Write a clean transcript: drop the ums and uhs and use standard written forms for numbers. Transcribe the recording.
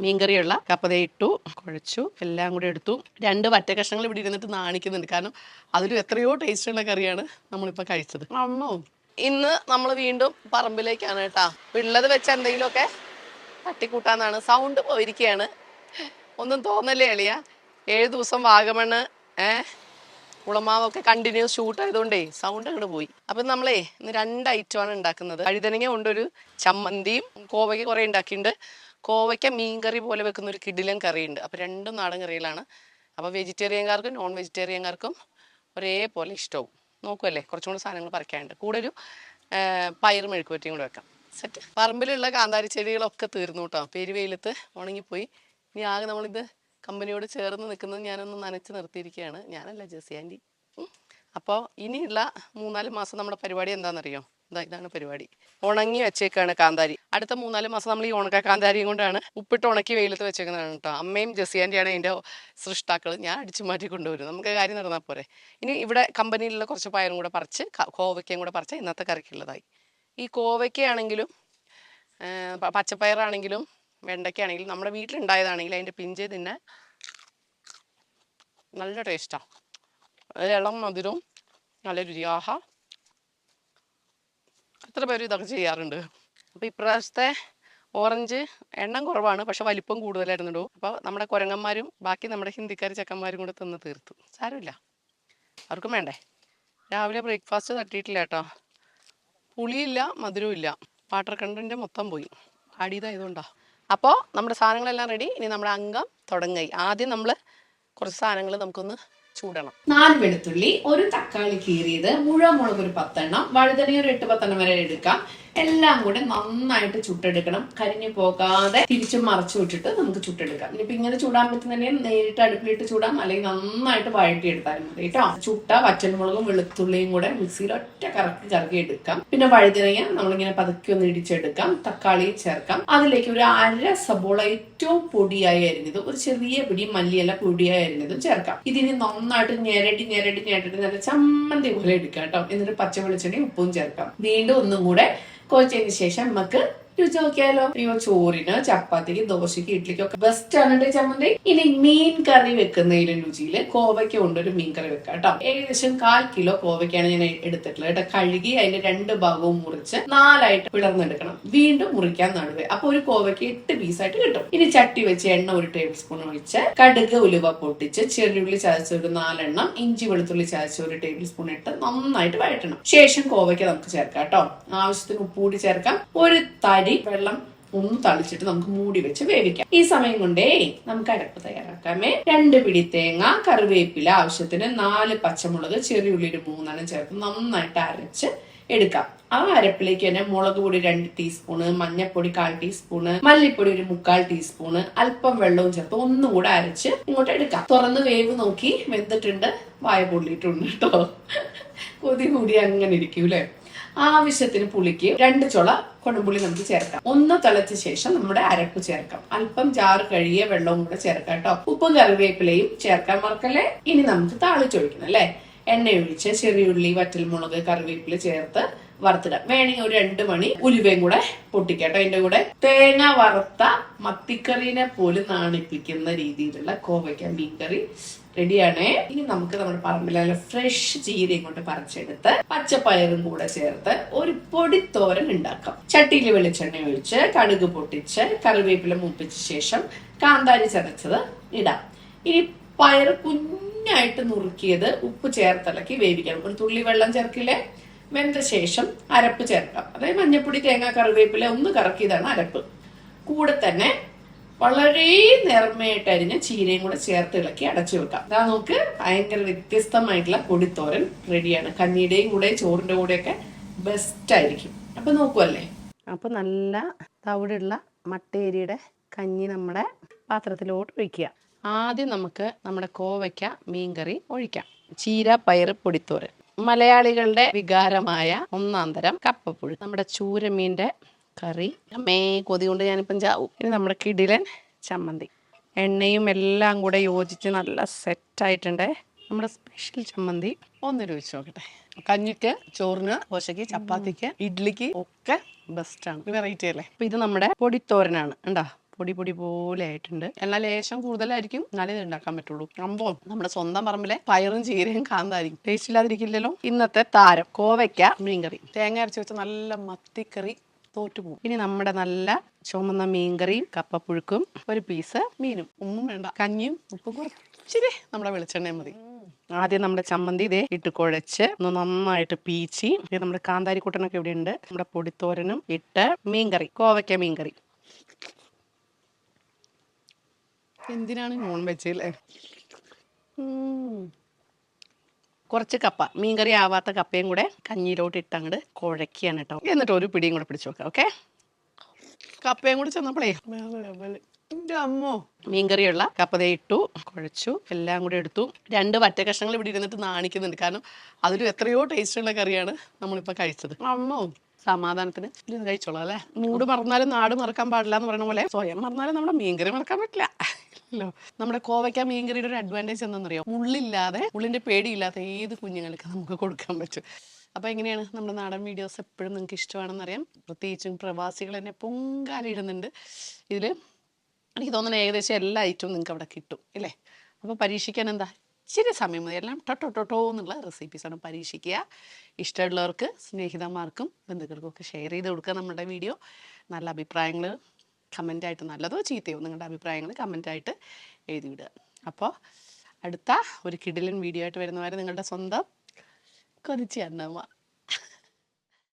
മീൻകറിയുള്ള കപ്പ ഇട്ടു, കുഴച്ചു, എല്ലാം കൂടി എടുത്തു. 2 വറ്റ കഷ്ണങ്ങൾ ഇവിടെ ഇരുന്നിട്ട് നാണിക്കുന്നുണ്ട്. കാരണം അതിലും എത്രയോ ടേസ്റ്റുള്ള കറിയാണ് നമ്മളിപ്പോൾ കഴിച്ചത്. അമ്മോ, ഇന്ന് നമ്മൾ വീണ്ടും പറമ്പിലേക്കാണ് കേട്ടാ. ഉള്ളത് വെച്ച എന്തെങ്കിലുമൊക്കെ തട്ടിക്കൂട്ടാന്നാണ്. സൗണ്ട് പോയിരിക്കുകയാണ്. ഒന്നും തോന്നല്ലേ എളിയ. 7 ദിവസം വാഗമണ്ണ് കുളമാവൊക്കെ കണ്ടിന്യൂസ് ഷൂട്ട് ആയതുകൊണ്ടേ സൗണ്ട് അങ്ങോട്ട് പോയി. അപ്പം നമ്മളേ ഇന്ന് 2 ഐറ്റമാണ് ഉണ്ടാക്കുന്നത്. വഴുതനങ്ങ കൊണ്ടൊരു ചമ്മന്തിയും കോവയ്ക്ക് കുറേ ഉണ്ടാക്കിയിട്ടുണ്ട്. കോവയ്ക്ക മീൻകറി പോലെ വെക്കുന്ന ഒരു കിടിലൻ കറിയുണ്ട്. അപ്പോൾ 2 നാടൻ കറികളാണ്. അപ്പോൾ വെജിറ്റേറിയൻകാർക്കും നോൺ വെജിറ്റേറിയൻകാർക്കും ഒരേപോലെ ഇഷ്ടവും. നോക്കുമല്ലേ, കുറച്ചും കൂടി സാധനങ്ങൾ പറിക്കാനുണ്ട്. കൂടെ ഒരു പയർ മെഴുക്കുവരട്ടിയും കൂടെ വെക്കാം. സെറ്റ്. പറമ്പിലുള്ള കാന്താരി ചെടികളൊക്കെ തീർന്നു കേട്ടോ. പെരുവെയിലത്ത് ഉണങ്ങിപ്പോയി. ഇനി ആകെ നമ്മളിത് കമ്പനിയോട് ചേർന്ന് നിൽക്കുന്നത് ഞാനൊന്ന് നനച്ച് നിർത്തിയിരിക്കുകയാണ്. ഞാനല്ല, ജെസി ആൻറ്റി. അപ്പോൾ ഇനിയുള്ള 3-4 മാസം നമ്മുടെ പരിപാടി എന്താണെന്നറിയോ? ഇതാണ് പരിപാടി. ഉണങ്ങി വെച്ചേക്കാണ് കാന്താരി. അടുത്ത 3-4 മാസം നമ്മൾ ഈ ഉണക്ക കാന്താരിയും കൊണ്ടാണ് ഉപ്പിട്ട് ഉണക്കി വെയിലത്ത് വെച്ചേക്കുന്നതാണ് കേട്ടോ. അമ്മയും ജെസി ആൻറ്റിയാണ് അതിൻ്റെ സൃഷ്ടാക്കൾ. ഞാൻ അടിച്ചു മാറ്റി കൊണ്ടുവരും. നമുക്ക് കാര്യം നടന്നാൽ പോരെ. ഇനി ഇവിടെ കമ്പനിയിലുള്ള കുറച്ച് പയറും കൂടെ പറിച്ച് കോവയ്ക്കയും കൂടെ പറിച്ച് ഇന്നത്തെ കറിക്കുള്ളതായി. ഈ കോവയ്ക്കയാണെങ്കിലും പച്ചപ്പയറാണെങ്കിലും വെണ്ടയ്ക്കാണെങ്കിലും നമ്മുടെ വീട്ടിലുണ്ടായതാണെങ്കിലും അതിൻ്റെ പിഞ്ച് തിന്നെ നല്ല ടേസ്റ്റാണ്. ഇളം മധുരവും നല്ല രുചി. ആഹാ, എത്ര പേരും ഇതൊക്കെ ചെയ്യാറുണ്ട്. അപ്പോൾ ഇപ്രാവശ്യത്തെ ഓറഞ്ച് എണ്ണം കുറവാണ്, പക്ഷെ വലിപ്പം കൂടുതലായിരുന്നുണ്ടോ. അപ്പോൾ നമ്മുടെ കുരങ്ങന്മാരും ബാക്കി നമ്മുടെ ഹിന്ദിക്കാർ ചെക്കന്മാരും കൂടെ തിന്ന് തീർത്തു. സാരമില്ല, അവർക്കും വേണ്ടേ. രാവിലെ ബ്രേക്ക്ഫാസ്റ്റ് തട്ടിയിട്ടില്ല കേട്ടോ. പുളിയില്ല, മധുരവും ഇല്ല. വാട്ടർ കണ്ടൻറ്റ് മൊത്തം പോയി. ആടിയതായതുകൊണ്ടാണ്. അപ്പോൾ നമ്മുടെ സാധനങ്ങളെല്ലാം റെഡി. ഇനി നമ്മുടെ അംഗം തുടങ്ങി. ആദ്യം നമ്മൾ കുറച്ച് സാധനങ്ങൾ നമുക്കൊന്ന് ചൂടണം. 4 വെളുത്തുള്ളി, 1 തക്കാളി കീറിയത്, മുഴുവൻ മുളക് ഒരു 10 എണ്ണം, വഴുതനങ്ങ ഒരു 8-10 എണ്ണം വരെ എടുക്കാം. എല്ലാം കൂടെ നന്നായിട്ട് ചുട്ടെടുക്കണം. കരിഞ്ഞു പോകാതെ തിരിച്ചും മറച്ചു വിട്ടിട്ട് നമുക്ക് ചുട്ടെടുക്കാം. ഇനിയിപ്പോൾ ഇങ്ങനെ ചൂടാൻ പറ്റുന്നതിനെ നേരിട്ട് അടുപ്പിലിട്ട് ചൂടാം, അല്ലെങ്കിൽ നന്നായിട്ട് വഴറ്റിയെടുത്താലും മതി കേട്ടോ. ചുട്ട വറ്റൽമുളകും വെളുത്തുള്ളിയും കൂടെ മിക്സിയിൽ ഒറ്റ കറക്കി എടുക്കാം. പിന്നെ വഴുതനങ്ങ നമ്മളിങ്ങനെ പതുക്കി ഒന്ന് ഇടിച്ചെടുക്കാം. തക്കാളി ചേർക്കാം. അതിലേക്ക് ഒരു 1/2 സബോള ഏറ്റവും പൊടിയായി അരിഞ്ഞത്, ഒരു ചെറിയ പിടി മല്ലിയില പൊടിയായി അരിഞ്ഞതും ചേർക്കാം. ഇതിന് നന്നായിട്ട് ഞെരടി നല്ല ചമ്മന്തി പോലെ എടുക്കാം കേട്ടോ. എന്നിട്ട് പച്ച വെളിച്ചെണ്ണയും ഉപ്പും ചേർക്കാം. വീണ്ടും ഒന്നും കൂടെ കുഴച്ചതിന് ശേഷം നമുക്ക് രുചി നോക്കിയാലോ. അയ്യോ, ചോറിന്, ചപ്പാത്തിക്ക്, ദോശയ്ക്ക്, ഇഡ്ലിക്ക് ഒക്കെ ബെസ്റ്റ് ആണ് ചമ്മന്തി. ഇനി മീൻ കറി വെക്കുന്നതിലും രുചിയില് കോവയ്ക്ക കൊണ്ടൊരു മീൻ കറി വെക്കാം കേട്ടോ. ഏകദേശം 1/4 കിലോ കോവയ്ക്കാണ് ഞാൻ എടുത്തിട്ടുള്ളത് കേട്ടോ. കഴുകി അതിന്റെ 2 ഭാഗവും മുറിച്ച് 4ആയിട്ട് പിളർന്നെടുക്കണം. വീണ്ടും മുറിക്കാൻ നടുവേ. അപ്പൊ ഒരു കോവയ്ക്ക് 8 പീസായിട്ട് കിട്ടും. ഇനി ചട്ടി വെച്ച് എണ്ണ 1 ടേബിൾ സ്പൂൺ ഒഴിച്ച് കടുക് ഉലുവ പൊട്ടിച്ച് ചെറിയുള്ളി ചതച്ച ഒരു 4 എണ്ണം, ഇഞ്ചി വെളുത്തുള്ളി ചതച്ച 1 ടേബിൾ സ്പൂൺ ഇട്ട് നന്നായിട്ട് വഴറ്റണം. ശേഷം കോവയ്ക്ക നമുക്ക് ചേർക്കാം കേട്ടോ. ആവശ്യത്തിന് ഉപ്പ് കൂടി ചേർക്കാം. ഒരു തരി വെള്ളം ഒന്ന് തളിച്ചിട്ട് നമുക്ക് മൂടി വെച്ച് വേവിക്കാം. ഈ സമയം കൊണ്ടേ നമുക്ക് അരപ്പ് തയ്യാറാക്കാമേ. 2 പിടി തേങ്ങ, കറിവേപ്പില ആവശ്യത്തിന്, 4 പച്ചമുളക്, ചെറിയുള്ളി ഒരു 3 എണ്ണം ചേർത്ത് നന്നായിട്ട് അരച്ച് എടുക്കാം. ആ അരപ്പിലേക്ക് തന്നെ മുളക് പൊടി 2 ടീസ്പൂണ്, മഞ്ഞൾപ്പൊടി 1/4 ടീസ്പൂണ്, മല്ലിപ്പൊടി ഒരു 3/4 ടീസ്പൂണ്, അല്പം വെള്ളവും ചേർത്ത് ഒന്നുകൂടെ അരച്ച് ഇങ്ങോട്ട് എടുക്കാം. തുറന്ന് വേവ് നോക്കി വെന്തിട്ടുണ്ട്, വായ പൊള്ളിയിട്ടുണ്ട് കേട്ടോ. കൊതി കൂടി അങ്ങനെ ഇരിക്കൂലേ. ആവശ്യത്തിന് പുളിക്ക് 2 ചുള കൊടംപുളി നമുക്ക് ചേർക്കാം. ഒന്ന് തിളച്ച ശേഷം നമ്മുടെ അരപ്പ് ചേർക്കാം. അല്പം ജാറ് കഴുകിയ വെള്ളവും കൂടെ ചേർക്കാം കേട്ടോ. ഉപ്പും കറിവേപ്പിലയും ചേർക്കാൻ മറക്കല്ലേ. ഇനി നമുക്ക് താളിച്ചൊഴിക്കണം അല്ലേ. എണ്ണ ഒഴിച്ച് ചെറിയുള്ളി, വറ്റൽമുളക്, കറിവേപ്പില ചേർത്ത് വറുത്തിടാം. വേണമെങ്കിൽ ഒരു 2 മണി ഉലുവയും കൂടെ പൊട്ടിക്കട്ടോ. അതിന്റെ കൂടെ തേങ്ങ വറുത്ത മത്തിക്കറീനെ പോലും നാണിപ്പിക്കുന്ന രീതിയിലുള്ള കോവയ്ക്ക മീൻകറി റെഡിയാണേ. ഇനി നമുക്ക് നമ്മുടെ പറമ്പിലെ ഫ്രഷ് ചീരയും കൊണ്ട് പറിച്ചെടുത്ത് പച്ചപ്പയറും കൂടെ ചേർത്ത് ഒരു പൊടിത്തോരൻ ഉണ്ടാക്കാം. ചട്ടിയിൽ വെളിച്ചെണ്ണ ഒഴിച്ച് കടുക് പൊട്ടിച്ച് കറിവേപ്പില മൂപ്പിച്ച ശേഷം കാന്താരി ചതച്ചത് ഇടാം. ഇനി പയർ കുഞ്ഞായിട്ട് നുറുക്കിയത് ഉപ്പ് ചേർത്തിളക്കി വേവിക്കണം. ഒരു തുള്ളി വെള്ളം ചേർക്കില്ലേ. വെന്ത ശേഷം അരപ്പ് ചേർക്കാം. അതായത് മഞ്ഞപ്പൊടി, തേങ്ങ, കറിവേപ്പില ഒന്ന് കറക്കിയതാണ് അരപ്പ്. കൂടെ തന്നെ വളരെ നേർമയായിട്ട് അരിഞ്ഞ ചീരയും കൂടെ ചേർത്ത് ഇളക്കി അടച്ചു വെക്കാം. അതാ നോക്ക്, ഭയങ്കര വ്യത്യസ്തമായിട്ടുള്ള പൊടിത്തോരൻ റെഡിയാണ്. കഞ്ഞിയുടെയും കൂടെ ചോറിന്റെ കൂടെയൊക്കെ ബെസ്റ്റ് ആയിരിക്കും. അപ്പൊ നോക്കുമല്ലേ. അപ്പൊ നല്ല തവിടുള്ള മട്ടേരിയുടെ കഞ്ഞി നമ്മുടെ പാത്രത്തിലോട്ട് ഒഴിക്കുക. ആദ്യം നമുക്ക് നമ്മുടെ കോവയ്ക്ക മീൻകറി ഒഴിക്കാം. ചീര പയർ പൊടിത്തോരൻ, മലയാളികളുടെ വികാരമായ 1-ാം തരം കപ്പപ്പുഴു, നമ്മുടെ ചൂരമീൻ്റെ കറി. അമ്മേ, കൊതി കൊണ്ട് ഞാനിപ്പം ചാവും. ഇനി നമ്മുടെ കിടിലൻ ചമ്മന്തി, എണ്ണയും എല്ലാം കൂടെ യോജിച്ച് നല്ല സെറ്റായിട്ടുണ്ട് നമ്മുടെ സ്പെഷ്യൽ ചമ്മന്തി. ഒന്ന് രുചിച്ച് നോക്കട്ടെ. കഞ്ഞിക്ക്, ചോറിന്, ദോശയ്ക്ക്, ചപ്പാത്തിക്ക്, ഇഡ്ലിക്ക് ഒക്കെ ബെസ്റ്റാണ്. വെറൈറ്റി അല്ലേ. അപ്പം ഇത് നമ്മുടെ പൊടിത്തോരനാണ്. ഉണ്ടാ, പൊടി പൊടി പോലെ ആയിട്ടുണ്ട്. എന്നാൽ ലേശം കൂടുതലായിരിക്കും, എന്നാലേ ഇത് ഉണ്ടാക്കാൻ പറ്റുള്ളൂ. സംഭവം നമ്മുടെ സ്വന്തം പറമ്പിലെ പയറും ചീരയും കാന്താരിയും ടേസ്റ്റ് ഇല്ലാതിരിക്കില്ലല്ലോ. ഇന്നത്തെ താരം കോവയ്ക്ക മീൻകറി, തേങ്ങ അരച്ച് വെച്ച നല്ല മത്തിക്കറി തോറ്റുപോകും. ഇനി നമ്മുടെ നല്ല ചുമന്ന മീൻകറിയും കപ്പപ്പുഴുക്കും ഒരു പീസ് മീനും, ഒന്നും വേണ്ട, കഞ്ഞിയും ഉപ്പ് കുറച്ചിരി നമ്മുടെ വെളിച്ചെണ്ണയും മതി. ആദ്യം നമ്മുടെ ചമ്മന്തി ഇതേ ഇട്ട് കുഴച്ച് ഒന്ന് നന്നായിട്ട് പീച്ചി, നമ്മുടെ കാന്താരിക്കുട്ടനൊക്കെ ഇവിടെ ഉണ്ട്, നമ്മുടെ പൊടിത്തോരനും ഇട്ട് മീൻകറി, കോവയ്ക്ക മീൻകറി. എന്തിനാണ് നോൺ വെജ് അല്ലേ? കുറച്ച് കപ്പ, മീൻകറി ആവാത്ത കപ്പയും കൂടെ കഞ്ഞിയിലോട്ട് ഇട്ട് അങ്ങോട്ട് കുഴയ്ക്കുകയാണ് കേട്ടോ. എന്നിട്ട് ഒരു പിടിയും കൂടെ പിടിച്ചു നോക്കാം. ഓക്കെ, കപ്പയും കൂടി ചെന്നപ്പോഴേ എൻ്റെ അമ്മോ, മീൻകറിയുള്ള കപ്പതേ ഇട്ടു, കുഴച്ചു, എല്ലാം കൂടി എടുത്തു. 2 വറ്റ കഷ്ണങ്ങൾ ഇവിടെ ഇരുന്നിട്ട് നാണിക്കുന്നുണ്ട്, കാരണം അതിലും എത്രയോ ടേസ്റ്റുള്ള കറിയാണ് നമ്മളിപ്പോൾ കഴിച്ചത്. അമ്മോ, സമാധാനത്തിന് ഇത് കഴിച്ചോളാം അല്ലേ. മൂട് മറന്നാലും നാട് മറക്കാൻ പാടില്ല എന്ന് പറയുന്ന പോലെ സ്വയം മറന്നാലും നമ്മുടെ മീൻകറി മറക്കാൻ പറ്റില്ല ല്ലോ. നമ്മുടെ കോവയ്ക്ക മീൻകറിയുടെ ഒരു അഡ്വാൻറ്റേജ് എന്താണെന്നറിയോ? മുള്ളില്ലാതെ, മുള്ളിൻ്റെ പേടിയില്ലാത്ത ഏത് കുഞ്ഞുങ്ങൾക്ക് നമുക്ക് കൊടുക്കാൻ പറ്റും. അപ്പോൾ എങ്ങനെയാണ് നമ്മുടെ നാടൻ വീഡിയോസ് എപ്പോഴും നിങ്ങൾക്ക് ഇഷ്ടമാണെന്നറിയാം. പ്രത്യേകിച്ചും പ്രവാസികൾ എന്നെ പൊങ്കാലിടുന്നുണ്ട് ഇതിൽ. എനിക്ക് തോന്നുന്നു ഏകദേശം എല്ലാ ഐറ്റവും നിങ്ങൾക്ക് അവിടെ കിട്ടും ഇല്ലേ. അപ്പോൾ പരീക്ഷിക്കാൻ എന്താ, ഇച്ചിരി സമയം മതി. എല്ലാം ടൊട്ടോ എന്നുള്ള റെസിപ്പീസാണ്. പരീക്ഷിക്കുക. ഇഷ്ടമുള്ളവർക്ക്, സ്നേഹിതന്മാർക്കും ബന്ധുക്കൾക്കും ഒക്കെ ഷെയർ ചെയ്ത് കൊടുക്കുക നമ്മുടെ വീഡിയോ. നല്ല അഭിപ്രായങ്ങൾ കമൻറ്റായിട്ട്, നല്ലതോ ചീത്തയോ നിങ്ങളുടെ അഭിപ്രായങ്ങൾ കമൻറ്റായിട്ട് എഴുതി വിടുക. അപ്പോൾ അടുത്ത ഒരു കിടിലൻ വീഡിയോ ആയിട്ട് വരുന്നവരെ നിങ്ങളുടെ സ്വന്തം കൊതിച്ചി അന്നമ്മ.